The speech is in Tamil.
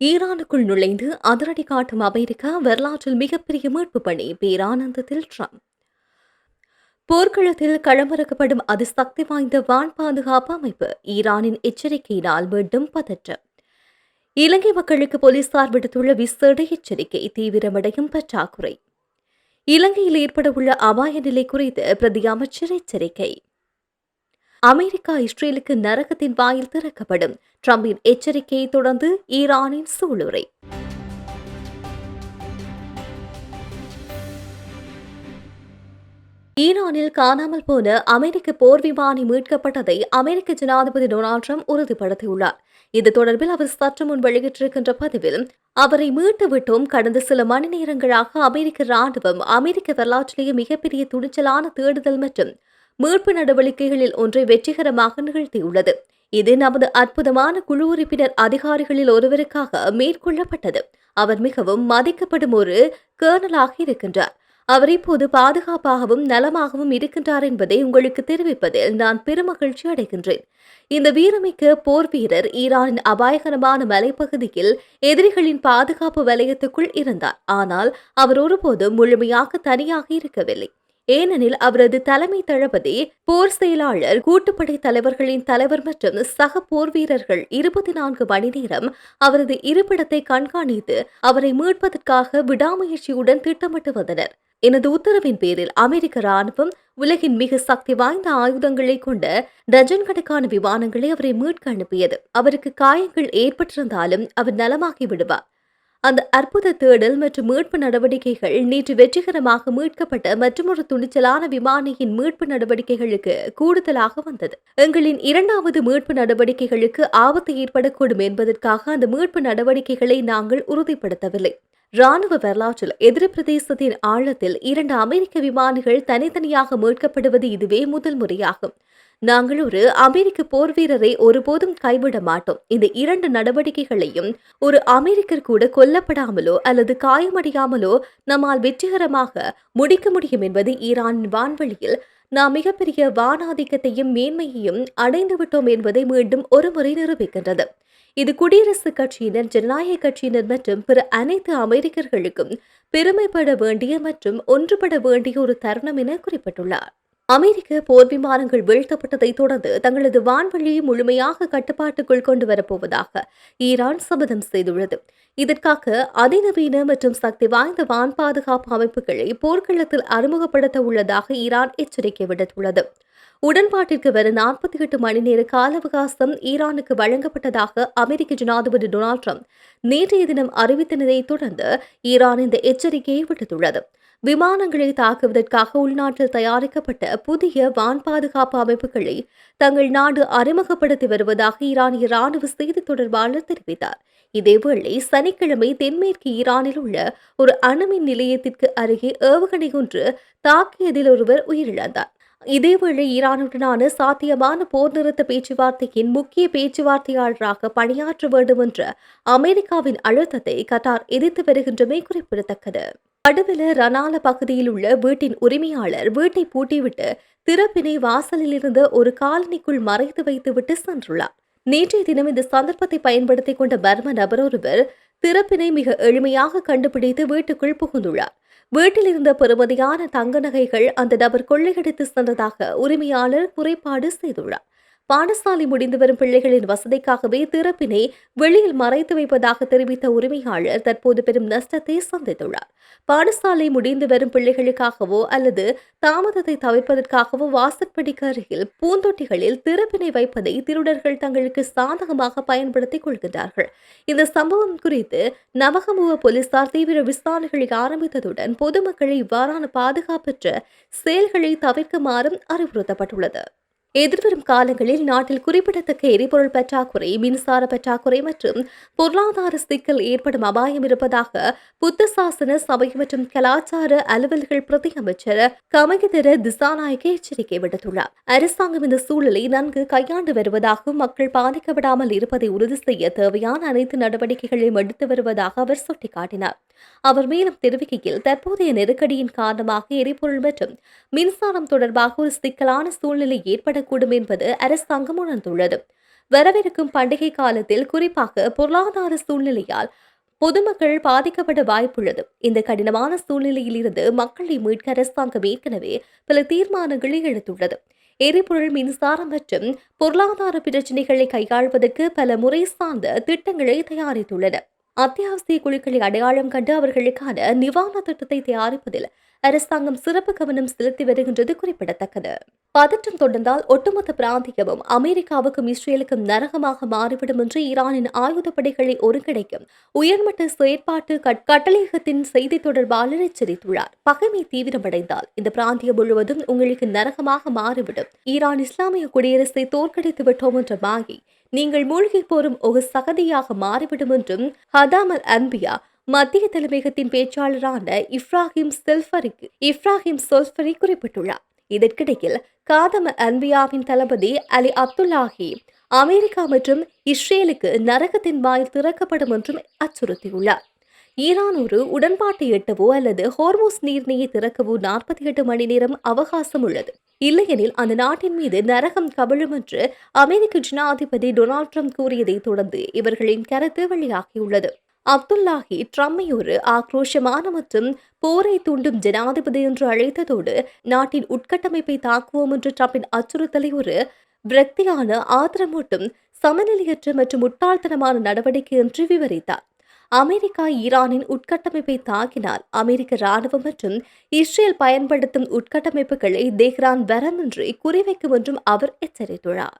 ஈரானுக்குள் நுழைந்து அதிரடி காட்டும் அமெரிக்கா வரலாற்றில் மிகப்பெரிய மீட்பு பணி பேரானந்தத்தில் ட்ரம்ப். போர்க்களத்தில் களமிறக்கப்படும் அதிசக்தி வாய்ந்த வான் பாதுகாப்பு அமைப்பு ஈரானின் எச்சரிக்கையினால் மீண்டும் பதற்றம். இலங்கை மக்களுக்கு போலீசார் விடுத்துள்ள விசேட எச்சரிக்கை தீவிரமடையும் பற்றாக்குறை. இலங்கையில் ஏற்படவுள்ள அபாய நிலை குறித்து பிரதி அமைச்சர் எச்சரிக்கை. அமெரிக்கா இஸ்ரேலுக்கு நரகத்தின் வாயில் திறக்கப்படும் ட்ரம்பின் எச்சரிக்கையை தொடர்ந்து ஈரானின் சூளுரை. ஈரானில் காணாமல் போன அமெரிக்க போர் விமானி மீட்கப்பட்டதை அமெரிக்க ஜனாதிபதி டொனால்ட் ட்ரம்ப் உறுதிப்படுத்தியுள்ளார். இது தொடர்பில் அவர் சற்று முன் வெளியிட்டிருக்கின்ற பதிவில், அவரை மீட்டுவிட்டோம். கடந்த சில மணி நேரங்களாக அமெரிக்க ராணுவம் அமெரிக்க வரலாற்றிலேயே மிகப்பெரிய துணிச்சலான தேடுதல் மற்றும் மீட்பு நடவடிக்கைகளில் ஒன்றை வெற்றிகரமாக நிகழ்த்தியுள்ளது. இது நமது அற்புதமான குழு உறுப்பினர் அதிகாரிகளில் ஒருவருக்காக மேற்கொள்ளப்பட்டது. அவர் மிகவும் மதிக்கப்படும் ஒரு கர்னலாக இருக்கின்றார். அவர் இப்போது பாதுகாப்பாகவும் நலமாகவும் இருக்கின்றார் என்பதை உங்களுக்கு தெரிவிப்பதில் நான் பெருமகிழ்ச்சி அடைகின்றேன். இந்த வீரமிக்க போர் வீரர் ஈரானின் அபாயகரமான மலைப்பகுதியில் எதிரிகளின் பாதுகாப்பு வலயத்துக்குள் இருந்தார். ஆனால் அவர் ஒருபோதும் முழுமையாக தனியாக இருக்கவில்லை. ஏனெனில் அவரது தலைமை தளபதி, போர் செயலாளர், கூட்டுப்படை தலைவர்களின் தலைவர் மற்றும் சக போர் வீரர்கள் 24 மணி நேரம் அவரது இருப்பிடத்தை கண்காணித்து அவரை மீட்பதற்காக விடாமுயற்சியுடன் திட்டமிட்டு வந்தனர். எனது உத்தரவின் பேரில் அமெரிக்க ராணுவம் உலகின் மிக சக்தி வாய்ந்த ஆயுதங்களை கொண்ட டஜன் கணக்கான விமானங்களை அவரை மீட்க அனுப்பியது. அவருக்கு காயங்கள் ஏற்பட்டிருந்தாலும் அவர் நலமாகி விடுவார். அந்த அற்புத தேடல் மற்றும் மீட்பு நடவடிக்கைகள் நேற்று வெற்றிகரமாக மீட்கப்பட்ட மற்றொரு துணிச்சலான விமானியின் மீட்பு நடவடிக்கைகளுக்கு கூடுதலாக வந்தது. எங்களின் இரண்டாவது மீட்பு நடவடிக்கைகளுக்கு ஆபத்து ஏற்படக்கூடும் என்பதற்காக அந்த மீட்பு நடவடிக்கைகளை நாங்கள் உறுதிப்படுத்தவில்லை. ராணுவ வரலாற்றில் எதிரி பிரதேசத்தின் ஆழத்தில் 2 அமெரிக்க விமானிகள் தனித்தனியாக மீட்கப்படுவது இதுவே முதல் முறையாகும். நாங்கள் ஒரு அமெரிக்க போர் வீரரை ஒருபோதும் கைவிட மாட்டோம். இந்த 2 நடவடிக்கைகளையும் ஒரு அமெரிக்கர் கூட கொல்லப்படாமலோ அல்லது காயமடையாமலோ நம்மால் வெற்றிகரமாக முடிக்க முடியும் என்பது ஈரானின் வான்வெளியில் நாம் மிகப்பெரிய வானாதிக்கத்தையும் மேன்மையையும் அடைந்துவிட்டோம் என்பதை மீண்டும் ஒருமுறை நிரூபிக்கின்றது. இது குடியரசுக் கட்சியினர், ஜனநாயக கட்சியினர் மற்றும் பிற அனைத்து அமெரிக்கர்களுக்கும் பெருமைப்பட வேண்டிய மற்றும் ஒன்றுபட வேண்டிய ஒரு தருணம் என குறிப்பிட்டுள்ளார். அமெரிக்க போர் விமானங்கள் வீழ்த்தப்பட்டதை தொடர்ந்து தங்களது வான்வெளியை முழுமையாக கட்டுப்பாட்டுக்குள் கொண்டு வரப்போவதாக ஈரான் சபதம் செய்துள்ளது. இதற்காக அதிநவீன மற்றும் சக்தி வாய்ந்த வான் பாதுகாப்பு அமைப்புகளை போர்க்களத்தில் அறிமுகப்படுத்த உள்ளதாக ஈரான் எச்சரிக்கை விடுத்துள்ளது. உடன்பாட்டிற்கு வர 48 மணி நேர கால அவகாசம் ஈரானுக்கு வழங்கப்பட்டதாக அமெரிக்க ஜனாதிபதி டொனால்ட் ட்ரம்ப் நேற்றைய தினம் அறிவித்ததை தொடர்ந்து ஈரான் இந்த எச்சரிக்கையை விடுத்துள்ளது. விமானங்களை தாக்குவதற்காக உள்நாட்டில் தயாரிக்கப்பட்ட புதிய வான் பாதுகாப்பு அமைப்புகளை தங்கள் நாடு அறிமுகப்படுத்தி வருவதாக ஈரானிய ராணுவ செய்தி தொடர்பாளர் தெரிவித்தார். இதேவேளை சனிக்கிழமை தென்மேற்கு ஈரானில் உள்ள ஒரு அணுமின் நிலையத்திற்கு அருகே ஏவுகணை ஒன்று தாக்கியதில் ஒருவர் உயிரிழந்தார். இதேவேளை ஈரானுடனான சாத்தியமான போர் நிறுத்த பேச்சுவார்த்தையின் முக்கிய பேச்சுவார்த்தையாளராக பணியாற்ற வேண்டும் என்ற அமெரிக்காவின் அழுத்தத்தை கட்டார் எதிர்த்து வருகின்றமை குறிப்பிடத்தக்கது. படுவல ரனால பகுதியில் உள்ள வீட்டின் உரிமையாளர் வீட்டை பூட்டிவிட்டு திறப்பினை வாசலில் இருந்த ஒரு காலனிக்குள் மறைத்து வைத்துவிட்டு சென்றுள்ளார். நேற்றைய தினம் இந்த சந்தர்ப்பத்தை பயன்படுத்திக் கொண்ட மர்ம நபர் ஒருவர் திறப்பினை மிக எளிமையாக கண்டுபிடித்து வீட்டுக்குள் புகுந்துள்ளார். வீட்டில் இருந்த பெறுமதியான தங்க நகைகள் அந்த நபர் கொள்ளையடித்து சென்றதாக உரிமையாளர் குறைபாடு செய்துள்ளார். பாடசாலை முடிந்து வரும் பிள்ளைகளின் வசதிக்காகவே திறப்பினை வெளியில் மறைத்து வைப்பதாக தெரிவித்த உரிமையாளர் தற்போது பெரும் நஷ்டத்தை சந்தித்துள்ளார். பாடசாலை முடிந்து வரும் பிள்ளைகளுக்காகவோ அல்லது தாமதத்தை தவிர்ப்பதற்காகவோ வாசற்படிக்கு அருகில் பூந்தொட்டிகளில் திறப்பினை வைப்பதை திருடர்கள் தங்களுக்கு சாதகமாக பயன்படுத்திக் கொள்கின்றார்கள். இந்த சம்பவம் குறித்து நவகமுவ போலீசார் தீவிர விசாரணைகளை ஆரம்பித்ததுடன் பொதுமக்களை இவ்வாறான பாதுகாப்பற்ற செயல்களை தவிர்க்குமாறும் அறிவுறுத்தப்பட்டுள்ளது. எதிர்வரும் காலங்களில் நாட்டில் குறிப்பிடத்தக்க எரிபொருள் பற்றாக்குறை, மின்சார பற்றாக்குறை மற்றும் பொருளாதார சிக்கல் ஏற்படும் அபாயம் இருப்பதாக புத்த சாசன சபை மற்றும் கலாச்சார அலுவல்கள் பிரதி அமைச்சர் கமகிதர திசாநாயக்க எச்சரிக்கை விடுத்துள்ளார். அரசாங்கம் இந்த சூழலை நன்கு கையாண்டு வருவதாகவும் மக்கள் பாதிக்கப்படாமல் இருப்பதை உறுதி செய்ய தேவையான அனைத்து நடவடிக்கைகளையும் எடுத்து வருவதாக அவர் சுட்டிக்காட்டினார். அவர் மேலும் தெரிவிக்கையில், தற்போதைய நெருக்கடியின் காரணமாக எரிபொருள் மற்றும் மின்சாரம் தொடர்பாக ஒரு சிக்கலான சூழ்நிலை ஏற்படக்கூடும் என்பது அரசாங்கம் உணர்ந்துள்ளது. வரவிருக்கும் பண்டிகை காலத்தில் குறிப்பாக பொருளாதார சூழ்நிலையால் பொதுமக்கள் பாதிக்கப்பட வாய்ப்புள்ளது. இந்த கடினமான சூழ்நிலையில் இருந்து மக்களை மீட்க அரசாங்கம் ஏற்கனவே பல தீர்மானங்களை எடுத்துள்ளது. எரிபொருள், மின்சாரம் மற்றும் பொருளாதார பிரச்சினைகளை கையாள்வதற்கு பல முறை சார்ந்த திட்டங்களை தயாரித்துள்ளன. அத்தியாவசிய குழுக்களை அடையாளம் கண்டு அவர்களுக்கான நிவாரண திட்டத்தை தயாரிப்பதில் அரசாங்கம் சிறப்பு கவனம் செலுத்தி வருகின்றது குறிப்பிடத்தக்கது. பதற்றம் தொடர்ந்தால் ஒட்டுமொத்த பிராந்தியமும் அமெரிக்காவுக்கும் இஸ்ரேலுக்கும் நரகமாக மாறிவிடும் என்று ஈரானின் ஆயுதப்படைகளை ஒருங்கிணைக்கும் உயர்மட்ட செயற்பாட்டு கட்டளையகத்தின் செய்தி தொடர்பாளர் எச்சரித்துள்ளார். பகைமை தீவிரமடைந்தால் இந்த பிராந்தியம் முழுவதும் உங்களுக்கு நரகமாக மாறிவிடும். ஈரான் இஸ்லாமிய குடியரசை தோற்கடித்து விட்டோம் என்ற மாயை நீங்கள் மூழ்கி போரும் ஒரு சகதியாக மாறிவிடும் என்றும் ஹதாம் அல் அன்பியா மத்திய தலைமையகத்தின் பேச்சாளரான இப்ராஹிம் சொல்ஃபரி குறிப்பிட்டுள்ளார். இதற்கிடையில் காதம் அன்பியாவின் தளபதி அலி அப்துல்லாஹி அமெரிக்கா மற்றும் இஸ்ரேலுக்கு நரகத்தின் வாயில் திறக்கப்படும் என்றும் அச்சுறுத்தியுள்ளார். ஈரான் ஒரு உடன்பாட்டை எட்டவோ அல்லது ஹோர்மோஸ் நீர்நிலையை திறக்கவோ 48 மணி நேரம் அவகாசம் உள்ளது. இல்லையெனில் அந்த நாட்டின் மீது நரகம் கவிழும் என்று அமெரிக்க ஜனாதிபதி டொனால்ட் ட்ரம்ப் கூறியதை தொடர்ந்து இவர்களின் கருத்து வெளியாகியுள்ளது. அப்துல்லாஹி ட்ரம்மை ஒரு ஆக்ரோஷமான மற்றும் போரை தூண்டும் ஜனாதிபதி என்று அழைத்ததோடு நாட்டின் உட்கட்டமைப்பை தாக்குவோம் என்று ட்ரம்பின் அச்சுறுத்தலை ஒரு விரக்தியான, ஆத்திரமூட்டும், சமநிலையற்ற மற்றும் முட்டாள்தனமான நடவடிக்கை என்று விவரித்தார். அமெரிக்கா ஈரானின் உட்கட்டமைப்பை தாக்கினால் அமெரிக்க ராணுவம் மற்றும் இஸ்ரேல் பயன்படுத்தும் உட்கட்டமைப்புகளை தெஹ்ரான் வரமின்றி குறிவைக்கும் என்றும் அவர் எச்சரித்துள்ளார்.